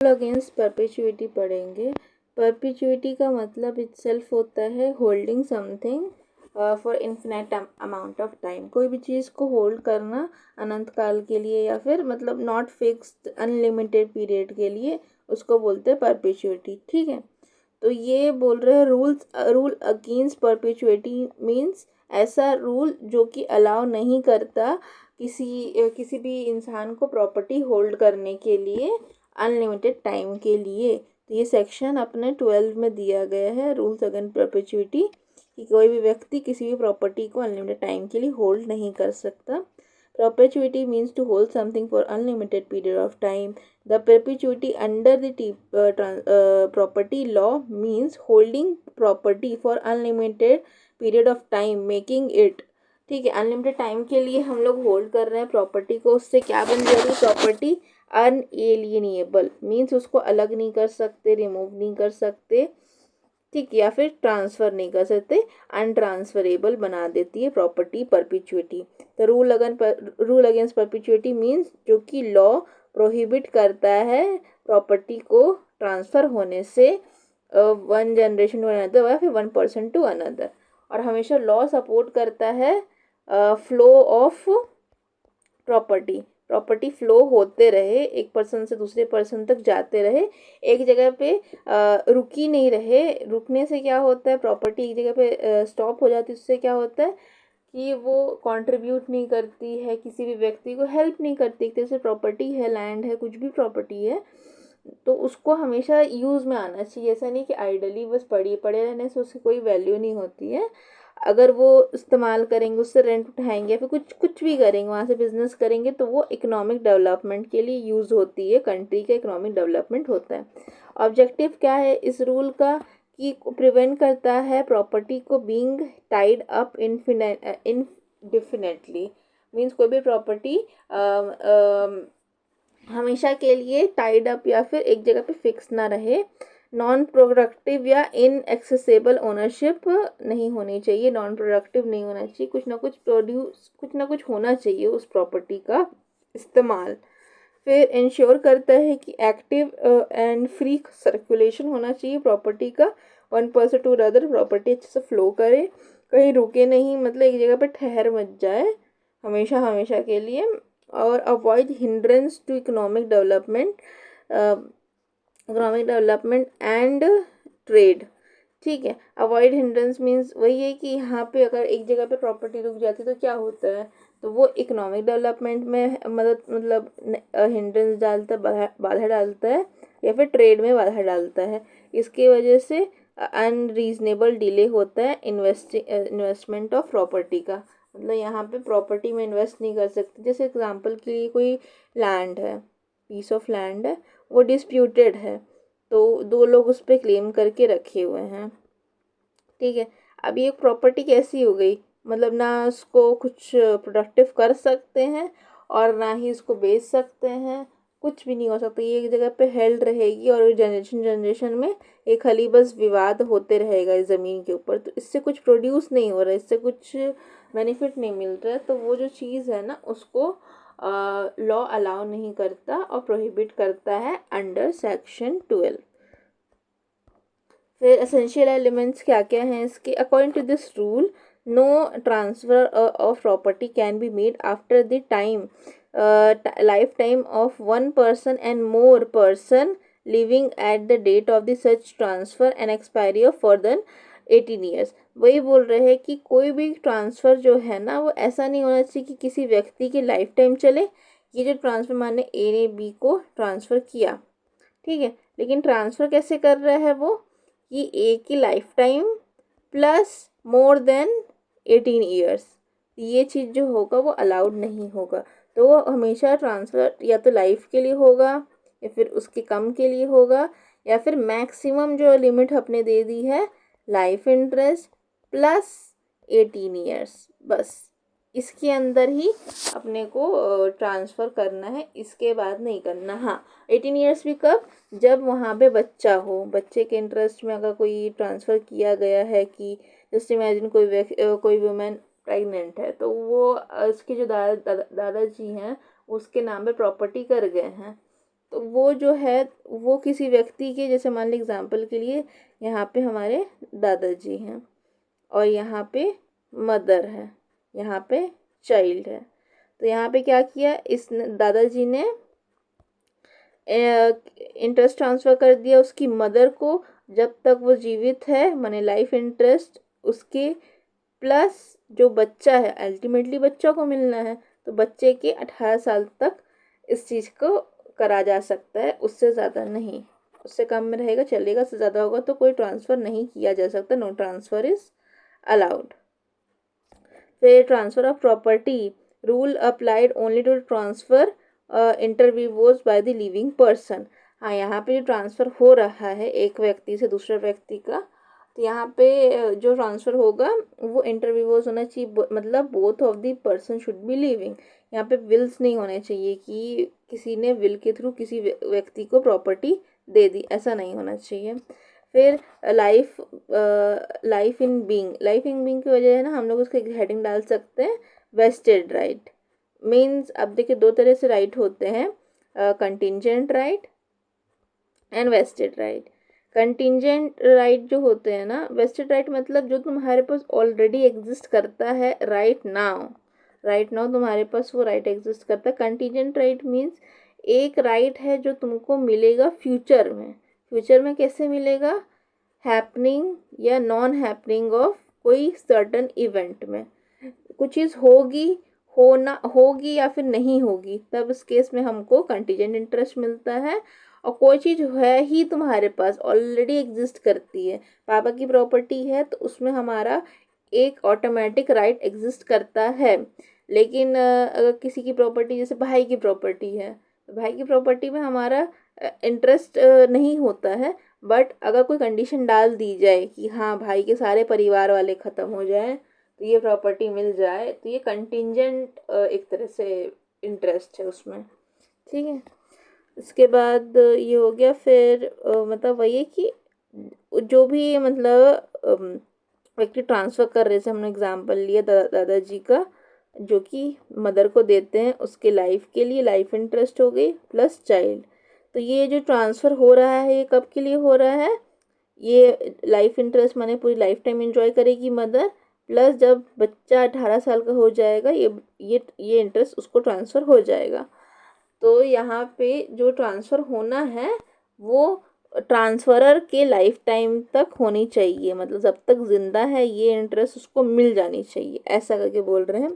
Against perpetuity पढ़ेंगे। Perpetuity का मतलब इटसेल्फ होता है holding something for infinite amount of time. कोई भी चीज़ को होल्ड करना अनंत काल के लिए या फिर मतलब नॉट फिक्स्ड अनलिमिटेड पीरियड के लिए, उसको बोलते हैं परपेचुइटी। ठीक है, तो ये बोल रहे हैं रूल अगेंस्ट परपेचुइटी मीन्स ऐसा रूल जो कि अलाउ नहीं करता किसी भी इंसान को प्रॉपर्टी होल्ड करने के लिए अनलिमिटेड टाइम के लिए। तो ये सेक्शन अपने 12 में दिया गया है, रूल्स अगेंस्ट परपेचुइटी, कि कोई भी व्यक्ति किसी भी प्रॉपर्टी को अनलिमिटेड टाइम के लिए होल्ड नहीं कर सकता। Perpetuity means to hold something for unlimited period of time. The perpetuity under the property law means holding property for unlimited period of time, making it, ठीक है, अनलिमिटेड टाइम के लिए हम लोग होल्ड कर रहे हैं प्रॉपर्टी को। उससे क्या बन जाएगी प्रॉपर्टी? अनएलियनेबल मीन्स उसको अलग नहीं कर सकते, रिमूव नहीं कर सकते, ठीक, या फिर ट्रांसफ़र नहीं कर सकते, अनट्रांसफरेबल बना देती है प्रॉपर्टी परपिचुइटी। तो रूल अगेंस्ट परपिचुइटी मीन्स जो कि लॉ प्रोहिबिट करता है प्रॉपर्टी को ट्रांसफ़र होने से वन जनरेशन टू अनदर या फिर वन पर्सन टू अनदर। और हमेशा लॉ सपोर्ट करता है फ्लो ऑफ प्रॉपर्टी फ्लो होते रहे, एक पर्सन से दूसरे पर्सन तक जाते रहे, एक जगह पे रुकी नहीं रहे। रुकने से क्या होता है, प्रॉपर्टी एक जगह पे स्टॉप हो जाती है, उससे क्या होता है कि वो कंट्रीब्यूट नहीं करती है, किसी भी व्यक्ति को हेल्प नहीं करती। एक तरह से प्रॉपर्टी है, लैंड है, कुछ भी प्रॉपर्टी है, तो उसको हमेशा यूज़ में आना चाहिए। ऐसा नहीं कि आइडली बस पड़े रहने से उसकी कोई वैल्यू नहीं होती है। अगर वो इस्तेमाल करेंगे, उससे रेंट उठाएंगे या फिर कुछ भी करेंगे, वहाँ से बिजनेस करेंगे, तो वो इकोनॉमिक डेवलपमेंट के लिए यूज़ होती है, कंट्री का इकोनॉमिक डेवलपमेंट होता है। ऑब्जेक्टिव क्या है इस रूल का? कि प्रिवेंट करता है प्रॉपर्टी को being tied up indefinitely. Means कोई भी प्रॉपर्टी हमेशा के लिए टाइड अप या फिर एक जगह पे फिक्स ना रहे। नॉन प्रोडक्टिव या इनएक्सेसिबल ओनरशिप नहीं होनी चाहिए, नॉन प्रोडक्टिव नहीं होना चाहिए, कुछ ना कुछ होना चाहिए उस प्रॉपर्टी का इस्तेमाल। फिर इंश्योर करता है कि एक्टिव एंड फ्री सर्कुलेशन होना चाहिए प्रॉपर्टी का, one person to other, property अच्छे से फ्लो करे, कहीं रुके नहीं, मतलब एक जगह पे ठहर मत जाए हमेशा के लिए। और avoid hindrance to economic development and trade. ठीक है, अवॉइड हिंड्रेंस मीन्स वही है कि यहाँ पे अगर एक जगह पे प्रॉपर्टी रुक जाती है तो क्या होता है, तो वो इकोनॉमिक डेवलपमेंट में मतलब हिंड्रेंस डालता है, बाधा डालता है, या फिर ट्रेड में बाधा डालता है। इसकी वजह से अनरीजनेबल डिले होता है इन्वेस्टमेंट ऑफ प्रॉपर्टी का। मतलब यहाँ पे प्रॉपर्टी में इन्वेस्ट नहीं कर सकते। जैसे एग्जांपल के लिए कोई लैंड है, पीस ऑफ लैंड है, वो डिस्प्यूटेड है, तो दो लोग उस पर क्लेम करके रखे हुए हैं, ठीक है। अब ये प्रॉपर्टी कैसी हो गई, मतलब ना उसको कुछ प्रोडक्टिव कर सकते हैं और ना ही इसको बेच सकते हैं, कुछ भी नहीं हो सकता। ये एक जगह पे हेल्ड रहेगी और जनरेशन में ये खाली बस विवाद होते रहेगा इस ज़मीन के ऊपर। तो इससे कुछ प्रोड्यूस नहीं हो रहा है, इससे कुछ बेनिफिट नहीं मिल रहा है, तो वो जो चीज़ है ना उसको लॉ अलाउ नहीं करता और प्रोहिबिट करता है अंडर सेक्शन 12। फिर एसेंशियल एलिमेंट्स क्या क्या हैं इसके? According to this rule, no transfer of property can be made after the time life time of one person and more person living at the date of the such transfer and expiry of further 18 years. वही बोल रहे हैं कि कोई भी transfer जो है ना वो ऐसा नहीं होना चाहिए कि किसी व्यक्ति की लाइफ टाइम चले। ये जो ट्रांसफ़र माने ए ने बी को ट्रांसफ़र किया, ठीक है, लेकिन ट्रांसफ़र कैसे कर रहा है वो, कि ए की life time plus more than 18 years, ये चीज़ जो होगा वो अलाउड नहीं होगा। तो वो हमेशा ट्रांसफ़र या तो लाइफ के लिए होगा या फिर उसके कम के लिए होगा, या फिर मैक्सिमम जो लिमिट अपने दे दी है लाइफ इंटरेस्ट प्लस 18 ईयर्स, बस इसके अंदर ही अपने को ट्रांसफ़र करना है, इसके बाद नहीं करना। हाँ, 18 ईयर्स भी कब? जब वहाँ पे बच्चा हो, बच्चे के इंटरेस्ट में अगर कोई ट्रांसफ़र किया गया है, कि जैसे इमेजिन कोई वुमेन प्रेग्नेंट है, तो वो उसके जो दादाजी हैं उसके नाम पे प्रॉपर्टी कर गए हैं, तो वो जो है वो किसी व्यक्ति के, जैसे मान ली एग्जाम्पल के लिए यहाँ पे हमारे दादाजी हैं और यहाँ पे मदर है, यहाँ पे चाइल्ड है। तो यहाँ पे क्या किया, इस दादाजी ने इंटरेस्ट ट्रांसफ़र कर दिया उसकी मदर को जब तक वो जीवित है, माने लाइफ इंटरेस्ट उसके, प्लस जो बच्चा है अल्टीमेटली बच्चा को मिलना है, तो बच्चे के 18 साल तक इस चीज़ को करा जा सकता है, उससे ज़्यादा नहीं। उससे कम में रहेगा चलेगा, उससे ज़्यादा होगा तो कोई ट्रांसफ़र नहीं किया जा सकता, नो ट्रांसफ़र इज़ अलाउड। फिर transfer of property rule applied only to transfer interviews by the living person. हाँ, यहाँ पे जो ट्रांसफ़र हो रहा है एक व्यक्ति से दूसरे व्यक्ति का, तो यहाँ पे जो ट्रांसफ़र होगा वो इंटरव्यूज होना चाहिए, मतलब both of the person should be living. यहाँ पे विल्स नहीं होने चाहिए कि किसी ने विल के थ्रू किसी व्यक्ति को प्रॉपर्टी दे दी, ऐसा नहीं होना चाहिए। फिर लाइफ इन बीइंग की वजह है ना, हम लोग उसके हेडिंग डाल सकते हैं वेस्टेड राइट। मीन्स अब देखिए दो तरह से राइट होते हैं, contingent right and vested right. Contingent right जो होते हैं ना, वेस्टेड राइट मतलब जो तुम्हारे पास ऑलरेडी एग्जिस्ट करता है राइट नाउ तुम्हारे पास वो राइट एग्जिस्ट करता है। कंटिंजेंट राइट मीन्स एक राइट है जो तुमको मिलेगा फ्यूचर में कैसे मिलेगा, हैपनिंग या नॉन हैपनिंग ऑफ कोई सर्टन इवेंट में। कुछ चीज़ होगी या फिर नहीं होगी, तब इस केस में हमको कंटीजेंट इंटरेस्ट मिलता है। और कोई चीज़ है ही तुम्हारे पास ऑलरेडी एग्जिस्ट करती है, पापा की प्रॉपर्टी है तो उसमें हमारा एक ऑटोमेटिक राइट एग्जिस्ट करता है। लेकिन अगर किसी की प्रॉपर्टी, जैसे भाई की प्रॉपर्टी है, तो भाई की प्रॉपर्टी में हमारा इंटरेस्ट नहीं होता है, बट अगर कोई कंडीशन डाल दी जाए कि हाँ भाई के सारे परिवार वाले ख़त्म हो जाए तो ये प्रॉपर्टी मिल जाए, तो ये कंटिंजेंट एक तरह से इंटरेस्ट है उसमें, ठीक है। इसके बाद ये हो गया। फिर मतलब वही है कि जो भी मतलब व्यक्ति ट्रांसफ़र कर रहे, जैसे हमने एग्जांपल लिया दादाजी का, जो कि मदर को देते हैं उसके लाइफ के लिए, लाइफ इंटरेस्ट हो गई प्लस चाइल्ड। तो ये जो ट्रांसफ़र हो रहा है ये कब के लिए हो रहा है, ये लाइफ इंटरेस्ट माने पूरी लाइफ टाइम एंजॉय करेगी मदर, प्लस जब बच्चा 18 साल का हो जाएगा ये इंटरेस्ट उसको ट्रांसफ़र हो जाएगा। तो यहाँ पे जो ट्रांसफ़र होना है वो ट्रांसफरर के लाइफ टाइम तक होनी चाहिए, मतलब जब तक ज़िंदा है ये इंटरेस्ट उसको मिल जानी चाहिए, ऐसा करके बोल रहे हैं।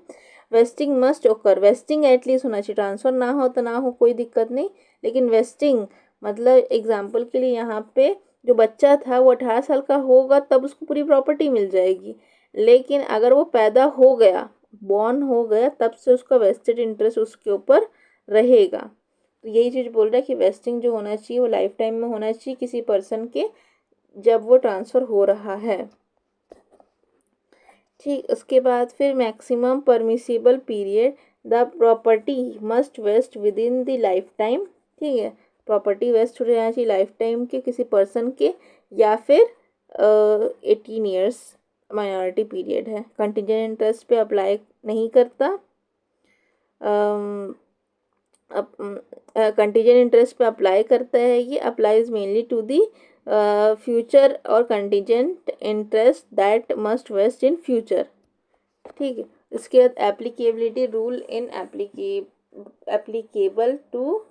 वेस्टिंग मस्ट ओकर, वेस्टिंग एटलीस्ट होना चाहिए, ट्रांसफ़र ना हो तो ना हो कोई दिक्कत नहीं, लेकिन वेस्टिंग मतलब एग्जाम्पल के लिए यहाँ पे जो बच्चा था वो 18 साल का होगा तब उसको पूरी प्रॉपर्टी मिल जाएगी, लेकिन अगर वो पैदा हो गया, बॉर्न हो गया, तब से उसका वेस्टेड इंटरेस्ट उसके ऊपर रहेगा। तो यही चीज़ बोल रहा है कि वेस्टिंग जो होना चाहिए वो लाइफ टाइम में होना चाहिए किसी पर्सन के, जब वो ट्रांसफ़र हो रहा है, ठीक। उसके बाद फिर maximum permissible period, the property must vest within the life time, ठीक है। प्रॉपर्टी वेस्ट हो जाना चाहिए लाइफ टाइम के किसी पर्सन के, या फिर 18 ईयर्स माइनॉरिटी पीरियड है। कंटिजेंट इंटरेस्ट पे अप्लाई नहीं करता, कंटीजेंट इंटरेस्ट पे अप्लाई करता है, ये applies mainly to the future और contingent interest that must vest in future, ठीक है। इसके बाद applicability rule in applicable to,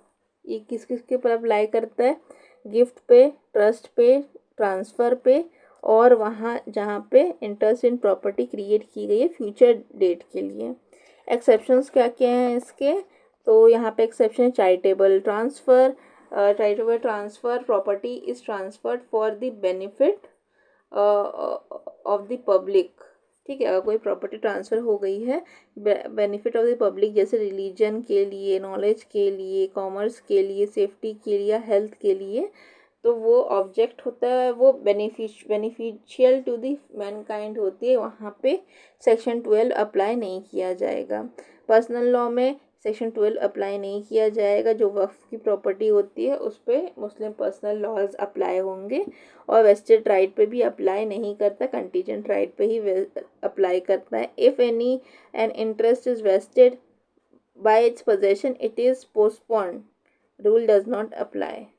ये किस किस के ऊपर अप्लाई करता है, गिफ्ट पे, ट्रस्ट पे, ट्रांसफ़र पे, और वहाँ जहाँ पे इंटरेस्ट इन प्रॉपर्टी क्रिएट की गई है फ्यूचर डेट के लिए। एक्सेप्शंस क्या क्या हैं इसके, तो यहाँ पे exception charitable transfer property is transferred for the benefit of the public, ठीक है। अगर कोई प्रॉपर्टी ट्रांसफ़र हो गई है बेनिफिट ऑफ द पब्लिक, जैसे रिलीजन के लिए, नॉलेज के लिए, कॉमर्स के लिए, सेफ्टी के लिए, हेल्थ के लिए, तो वो ऑब्जेक्ट होता है, वो बेनिफिशियल टू दी मैनकाइंड होती है, वहाँ पे सेक्शन 12 अप्लाई नहीं किया जाएगा। पर्सनल लॉ में सेक्शन 12 अप्लाई नहीं किया जाएगा, जो वक्फ की प्रॉपर्टी होती है उस पर मुस्लिम पर्सनल लॉज अप्लाई होंगे, और वेस्टेड राइट पे भी अप्लाई नहीं करता, कंटीजेंट राइट पे ही अप्लाई करता है। If any an interest is vested by its possession it is postponed, rule does not apply.